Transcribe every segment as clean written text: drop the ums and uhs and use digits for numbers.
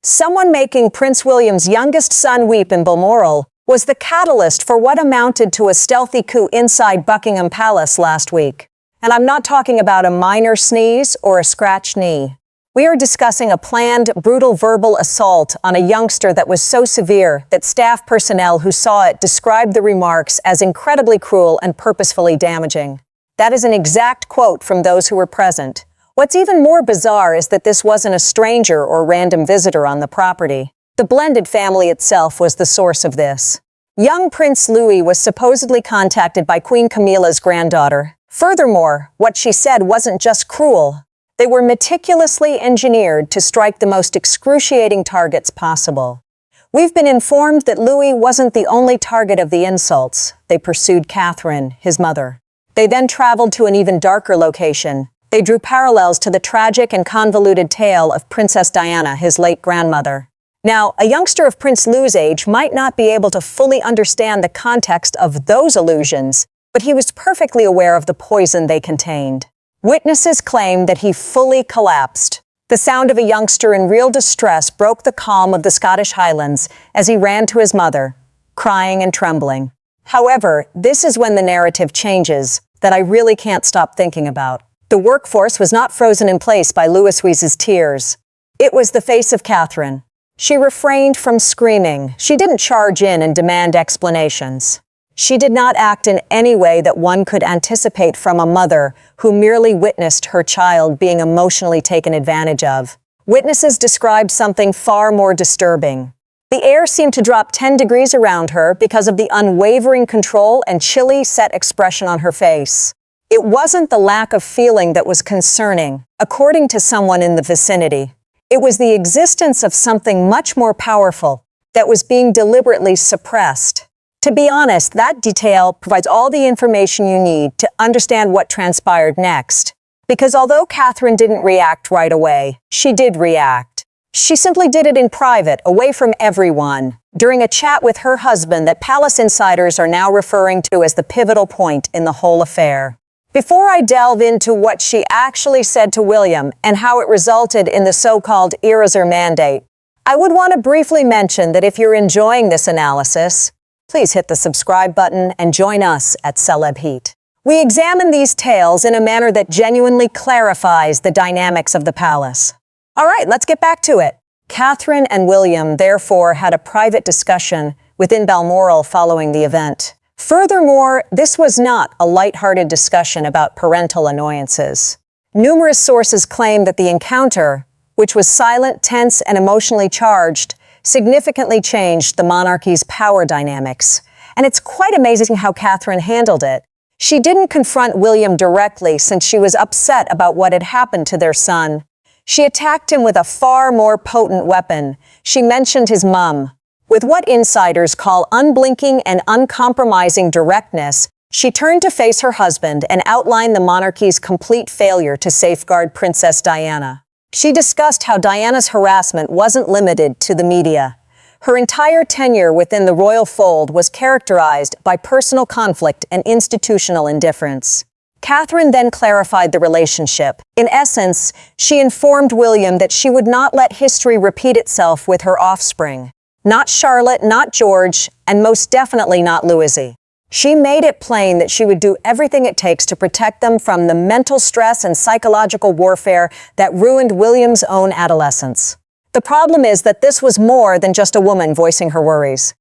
Someone making Prince William's youngest son weep in Balmoral was the catalyst for what amounted to a stealthy coup inside Buckingham Palace last week. And I'm not talking about a minor sneeze or a scratched knee. We are discussing a planned, brutal verbal assault on a youngster that was so severe that staff personnel who saw it described the remarks as incredibly cruel and purposefully damaging. That is an exact quote from those who were present. What's even more bizarre is that this wasn't a stranger or random visitor on the property. The blended family itself was the source of this. Young Prince Louis was supposedly contacted by Queen Camilla's granddaughter. Furthermore, what she said wasn't just cruel. They were meticulously engineered to strike the most excruciating targets possible. We've been informed that Louis wasn't the only target of the insults. They pursued Catherine, his mother. They then traveled to an even darker location. They drew parallels to the tragic and convoluted tale of Princess Diana, his late grandmother. Now, a youngster of Prince Louis' age might not be able to fully understand the context of those allusions, but he was perfectly aware of the poison they contained. Witnesses claim that he fully collapsed. The sound of a youngster in real distress broke the calm of the Scottish Highlands as he ran to his mother, crying and trembling. However, this is when the narrative changes that I really can't stop thinking about. The workforce was not frozen in place by Louis's tears. It was the face of Catherine. She refrained from screaming. She didn't charge in and demand explanations. She did not act in any way that one could anticipate from a mother who merely witnessed her child being emotionally taken advantage of. Witnesses described something far more disturbing. The air seemed to drop 10 degrees around her because of the unwavering control and chilly, set expression on her face. It wasn't the lack of feeling that was concerning, according to someone in the vicinity. It was the existence of something much more powerful that was being deliberately suppressed. To be honest, that detail provides all the information you need to understand what transpired next. Because although Catherine didn't react right away, she did react. She simply did it in private, away from everyone, during a chat with her husband that palace insiders are now referring to as the pivotal point in the whole affair. Before I delve into what she actually said to William and how it resulted in the so-called Eraser mandate, I would want to briefly mention that if you're enjoying this analysis, please hit the subscribe button and join us at Celeb Heat. We examine these tales in a manner that genuinely clarifies the dynamics of the palace. All right, let's get back to it. Catherine and William therefore had a private discussion within Balmoral following the event. Furthermore, this was not a lighthearted discussion about parental annoyances. Numerous sources claim that the encounter, which was silent, tense, and emotionally charged, significantly changed the monarchy's power dynamics. And it's quite amazing how Catherine handled it. She didn't confront William directly since she was upset about what had happened to their son. She attacked him with a far more potent weapon. She mentioned his mum. With what insiders call unblinking and uncompromising directness, she turned to face her husband and outlined the monarchy's complete failure to safeguard Princess Diana. She discussed how Diana's harassment wasn't limited to the media. Her entire tenure within the royal fold was characterized by personal conflict and institutional indifference. Catherine then clarified the relationship. In essence, she informed William that she would not let history repeat itself with her offspring. Not Charlotte, not George, and most definitely not Louis. She made it plain that she would do everything it takes to protect them from the mental stress and psychological warfare that ruined William's own adolescence. The problem is that this was more than just a woman voicing her worries.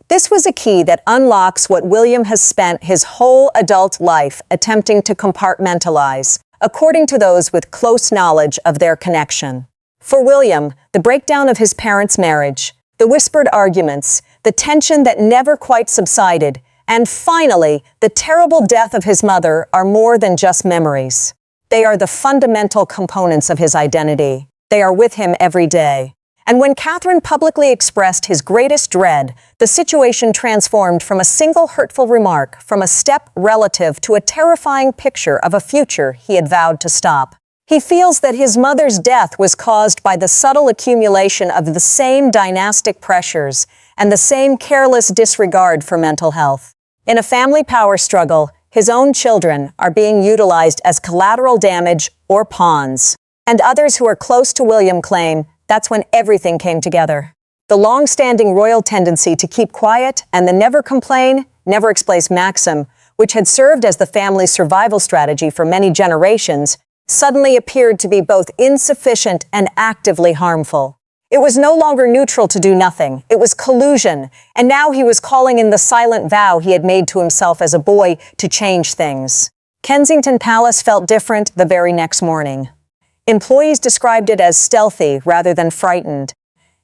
This was a key that unlocks what William has spent his whole adult life attempting to compartmentalize, according to those with close knowledge of their connection. For William, the breakdown of his parents' marriage, the whispered arguments, the tension that never quite subsided, and finally, the terrible death of his mother are more than just memories. They are the fundamental components of his identity. They are with him every day. And when Catherine publicly expressed his greatest dread, the situation transformed from a single hurtful remark, from a step relative to a terrifying picture of a future he had vowed to stop. He feels that his mother's death was caused by the subtle accumulation of the same dynastic pressures and the same careless disregard for mental health. In a family power struggle, his own children are being utilized as collateral damage or pawns. And others who are close to William claim That's when everything came together. The long-standing royal tendency to keep quiet and the never complain, never explain maxim, which had served as the family's survival strategy for many generations, suddenly appeared to be both insufficient and actively harmful. It was no longer neutral to do nothing. It was collusion, and now he was calling in the silent vow he had made to himself as a boy to change things. Kensington Palace felt different the very next morning. Employees described it as stealthy rather than frightened.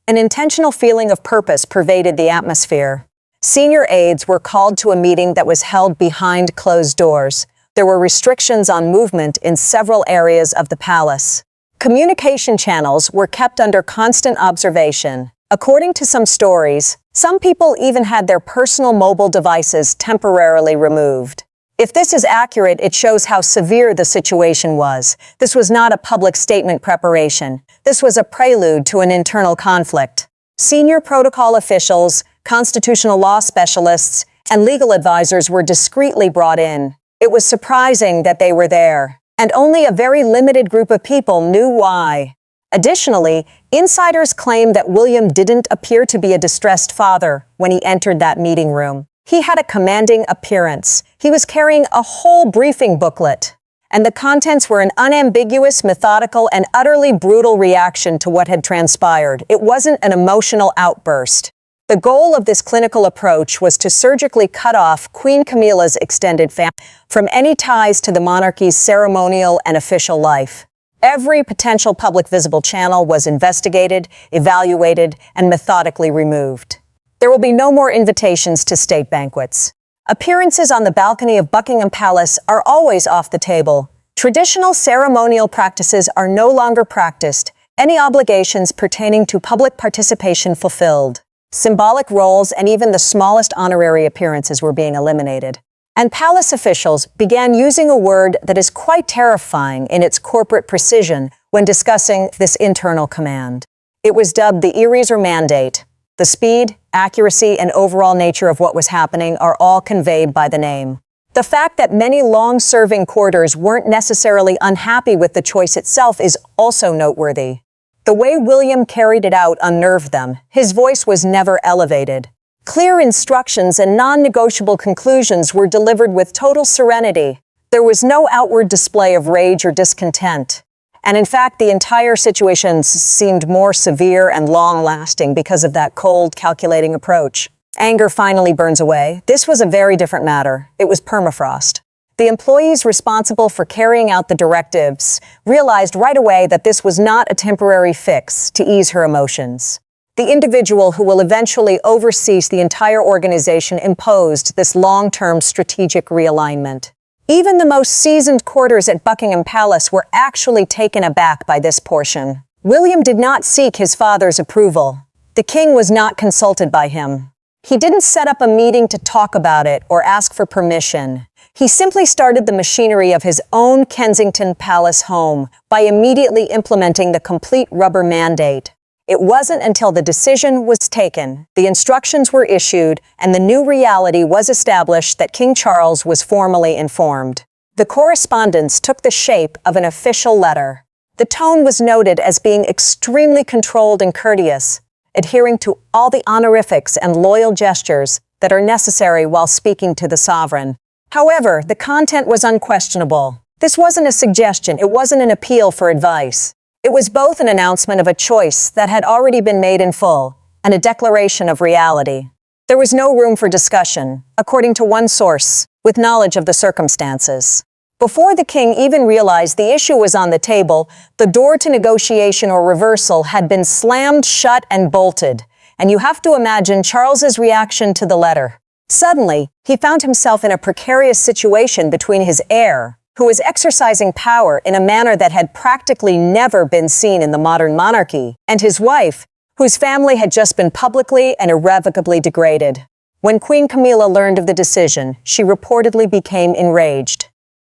An intentional feeling of purpose pervaded the atmosphere. Senior aides were called to a meeting that was held behind closed doors. There were restrictions on movement in several areas of the palace. Communication channels were kept under constant observation. According to some stories, some people even had their personal mobile devices temporarily removed. If this is accurate, it shows how severe the situation was. This was not a public statement preparation. This was a prelude to an internal conflict. Senior protocol officials, constitutional law specialists, and legal advisors were discreetly brought in. It was surprising that they were there, and only a very limited group of people knew why. Additionally, insiders claim that William didn't appear to be a distressed father when he entered that meeting room. He had a commanding appearance. He was carrying a whole briefing booklet, and the contents were an unambiguous, methodical, and utterly brutal reaction to what had transpired. It wasn't an emotional outburst. The goal of this clinical approach was to surgically cut off Queen Camilla's extended family from any ties to the monarchy's ceremonial and official life. Every potential public visible channel was investigated, evaluated, and methodically removed. There will be no more invitations to state banquets. Appearances on the balcony of Buckingham Palace are always off the table. Traditional ceremonial practices are no longer practiced, any obligations pertaining to public participation fulfilled. Symbolic roles and even the smallest honorary appearances were being eliminated. And palace officials began using a word that is quite terrifying in its corporate precision when discussing this internal command. It was dubbed the Ereser Mandate. The speed, accuracy, and overall nature of what was happening are all conveyed by the name. The fact that many long-serving courtiers weren't necessarily unhappy with the choice itself is also noteworthy. The way William carried it out unnerved them. His voice was never elevated. Clear instructions and non-negotiable conclusions were delivered with total serenity. There was no outward display of rage or discontent. And in fact, the entire situation seemed more severe and long-lasting because of that cold, calculating approach. Anger finally burns away. This was a very different matter. It was permafrost. The employees responsible for carrying out the directives realized right away that this was not a temporary fix to ease her emotions. The individual who will eventually oversee the entire organization imposed this long-term strategic realignment. Even the most seasoned courtiers at Buckingham Palace were actually taken aback by this portion. William did not seek his father's approval. The king was not consulted by him. He didn't set up a meeting to talk about it or ask for permission. He simply started the machinery of his own Kensington Palace home by immediately implementing the complete rubber mandate. It wasn't until the decision was taken, the instructions were issued, and the new reality was established that King Charles was formally informed. The correspondence took the shape of an official letter. The tone was noted as being extremely controlled and courteous, adhering to all the honorifics and loyal gestures that are necessary while speaking to the sovereign. However, the content was unquestionable. This wasn't a suggestion, it wasn't an appeal for advice. It was both an announcement of a choice that had already been made in full and a declaration of reality. There was no room for discussion, according to one source, with knowledge of the circumstances. Before the king even realized the issue was on the table, the door to negotiation or reversal had been slammed shut and bolted, and you have to imagine Charles's reaction to the letter. Suddenly, he found himself in a precarious situation between his heir, who was exercising power in a manner that had practically never been seen in the modern monarchy, and his wife, whose family had just been publicly and irrevocably degraded. When Queen Camilla learned of the decision, she reportedly became enraged.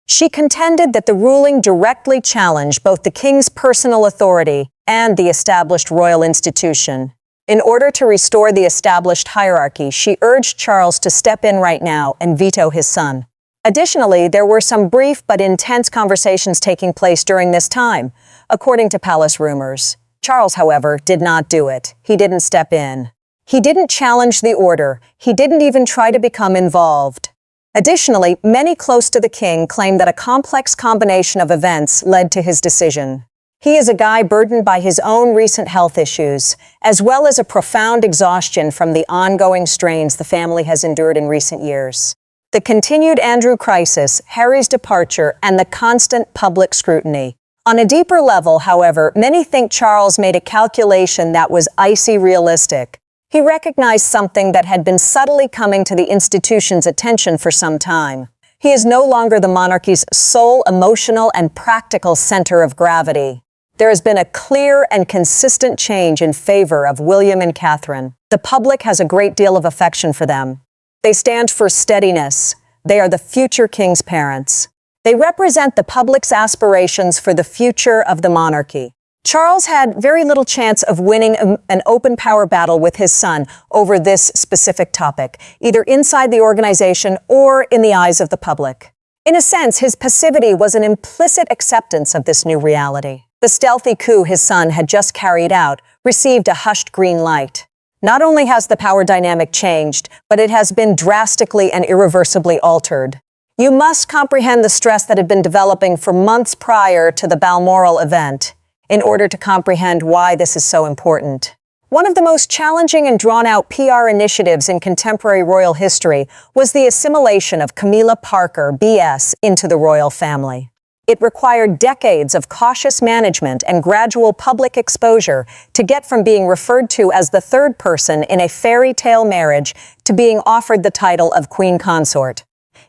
She contended that the ruling directly challenged both the king's personal authority and the established royal institution. In order to restore the established hierarchy, she urged Charles to step in right now and veto his son. Additionally, there were some brief but intense conversations taking place during this time, according to palace rumors. Charles, however, did not do it. He didn't step in. He didn't challenge the order. He didn't even try to become involved. Additionally, many close to the king claim that a complex combination of events led to his decision. He is a guy burdened by his own recent health issues, as well as a profound exhaustion from the ongoing strains the family has endured in recent years. The continued Andrew crisis, Harry's departure, and the constant public scrutiny. On a deeper level, however, many think Charles made a calculation that was icy realistic. He recognized something that had been subtly coming to the institution's attention for some time. He is no longer the monarchy's sole emotional and practical center of gravity. There has been a clear and consistent change in favor of William and Catherine. The public has a great deal of affection for them. They stand for steadiness. They are the future king's parents. They represent the public's aspirations for the future of the monarchy. Charles had very little chance of winning an open power battle with his son over this specific topic, either inside the organization or in the eyes of the public. In a sense, his passivity was an implicit acceptance of this new reality. The stealthy coup his son had just carried out received a hushed green light. Not only has the power dynamic changed, but it has been drastically and irreversibly altered. You must comprehend the stress that had been developing for months prior to the Balmoral event in order to comprehend why this is so important. One of the most challenging and drawn-out PR initiatives in contemporary royal history was the assimilation of Camilla Parker, B.S., into the royal family. It required decades of cautious management and gradual public exposure to get from being referred to as the third person in a fairy tale marriage to being offered the title of Queen Consort.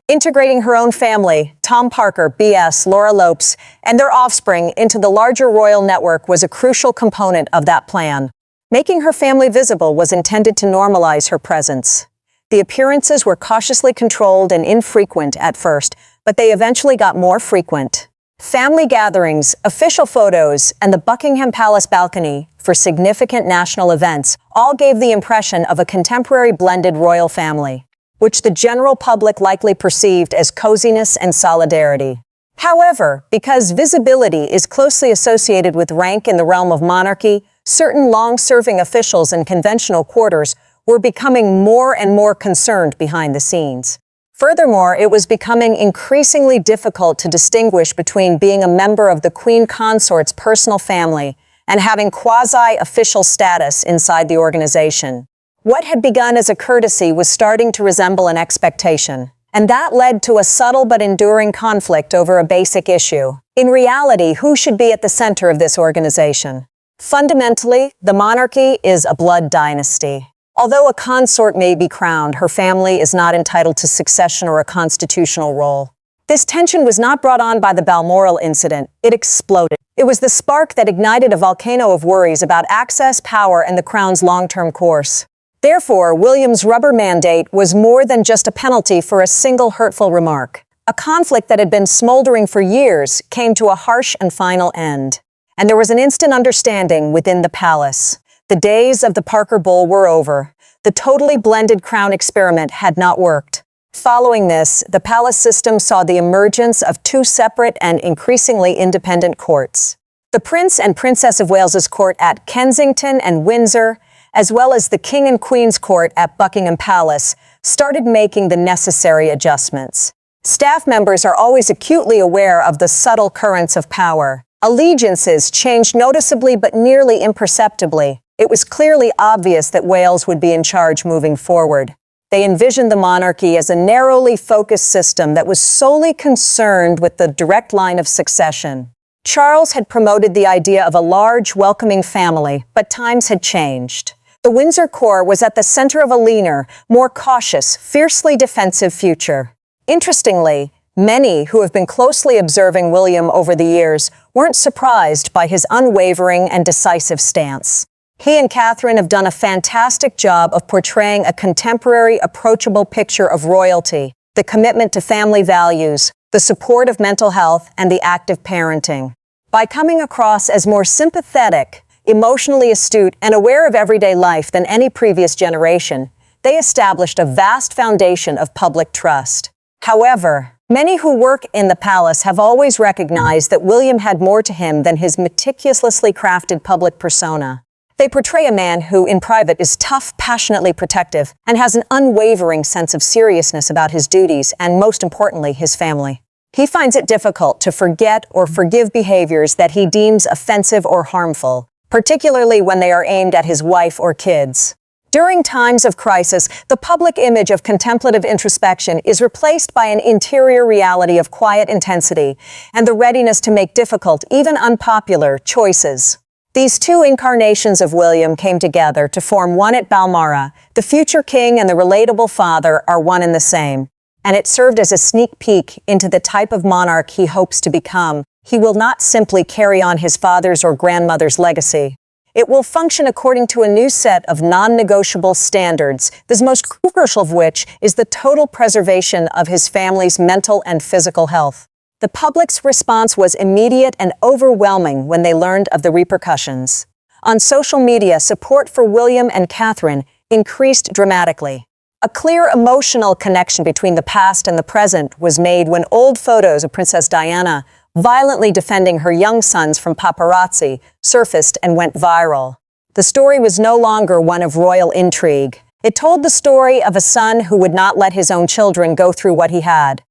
Integrating her own family, Tom Parker, B.S., Laura Lopes, and their offspring into the larger royal network was a crucial component of that plan. Making her family visible was intended to normalize her presence. The appearances were cautiously controlled and infrequent at first, but they eventually got more frequent. Family gatherings, official photos, and the Buckingham Palace balcony for significant national events all gave the impression of a contemporary blended royal family, which the general public likely perceived as coziness and solidarity. However, because visibility is closely associated with rank in the realm of monarchy, certain long-serving officials in conventional quarters were becoming more and more concerned behind the scenes. Furthermore, it was becoming increasingly difficult to distinguish between being a member of the Queen Consort's personal family and having quasi-official status inside the organization. What had begun as a courtesy was starting to resemble an expectation, and that led to a subtle but enduring conflict over a basic issue. In reality, who should be at the center of this organization? Fundamentally, the monarchy is a blood dynasty. Although a consort may be crowned, her family is not entitled to succession or a constitutional role. This tension was not brought on by the Balmoral incident. It exploded. It was the spark that ignited a volcano of worries about access, power, and the crown's long-term course. Therefore, William's rubber mandate was more than just a penalty for a single hurtful remark. A conflict that had been smoldering for years came to a harsh and final end. And there was an instant understanding within the palace. The days of the Parker Bull were over. The totally blended crown experiment had not worked. Following this, the palace system saw the emergence of two separate and increasingly independent courts. The Prince and Princess of Wales's court at Kensington and Windsor, as well as the King and Queen's court at Buckingham Palace, started making the necessary adjustments. Staff members are always acutely aware of the subtle currents of power. Allegiances changed noticeably but nearly imperceptibly. It was clearly obvious that Wales would be in charge moving forward. They envisioned the monarchy as a narrowly focused system that was solely concerned with the direct line of succession. Charles had promoted the idea of a large, welcoming family, but times had changed. The Windsor court was at the center of a leaner, more cautious, fiercely defensive future. Interestingly, many who have been closely observing William over the years weren't surprised by his unwavering and decisive stance. He and Catherine have done a fantastic job of portraying a contemporary, approachable picture of royalty, the commitment to family values, the support of mental health, and the active parenting. By coming across as more sympathetic, emotionally astute, and aware of everyday life than any previous generation, they established a vast foundation of public trust. However, Many who work in the palace have always recognized that William had more to him than his meticulously crafted public persona. They portray a man who, in private, is tough, passionately protective, and has an unwavering sense of seriousness about his duties and, most importantly, his family. He finds it difficult to forget or forgive behaviors that he deems offensive or harmful, particularly when they are aimed at his wife or kids. During times of crisis, the public image of contemplative introspection is replaced by an interior reality of quiet intensity and the readiness to make difficult, even unpopular, choices. These two incarnations of William came together to form one at Balmoral. The future king and the relatable father are one and the same, and it served as a sneak peek into the type of monarch he hopes to become. He will not simply carry on his father's or grandmother's legacy. It will function according to a new set of non-negotiable standards, the most crucial of which is the total preservation of his family's mental and physical health. The public's response was immediate and overwhelming when they learned of the repercussions. On social media, support for William and Catherine increased dramatically. A clear emotional connection between the past and the present was made when old photos of Princess Diana, violently defending her young sons from paparazzi, surfaced and went viral. The story was no longer one of royal intrigue. It told the story of a son who would not let his own children go through what he had.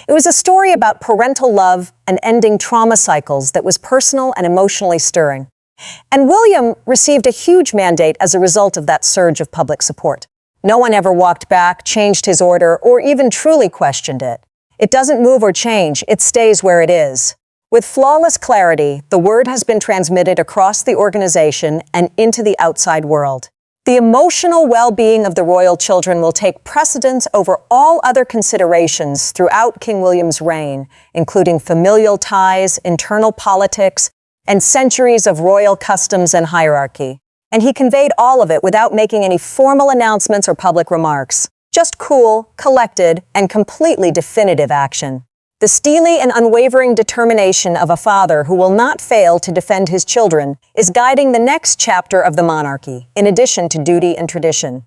It was a story about parental love and ending trauma cycles that was personal and emotionally stirring. And William received a huge mandate as a result of that surge of public support. No one ever walked back, changed his order, or even truly questioned it. It doesn't move or change, it stays where it is. With flawless clarity, the word has been transmitted across the organization and into the outside world. The emotional well-being of the royal children will take precedence over all other considerations throughout King William's reign, including familial ties, internal politics, and centuries of royal customs and hierarchy. And he conveyed all of it without making any formal announcements or public remarks. Just cool, collected, and completely definitive action. The steely and unwavering determination of a father who will not fail to defend his children is guiding the next chapter of the monarchy, in addition to duty and tradition.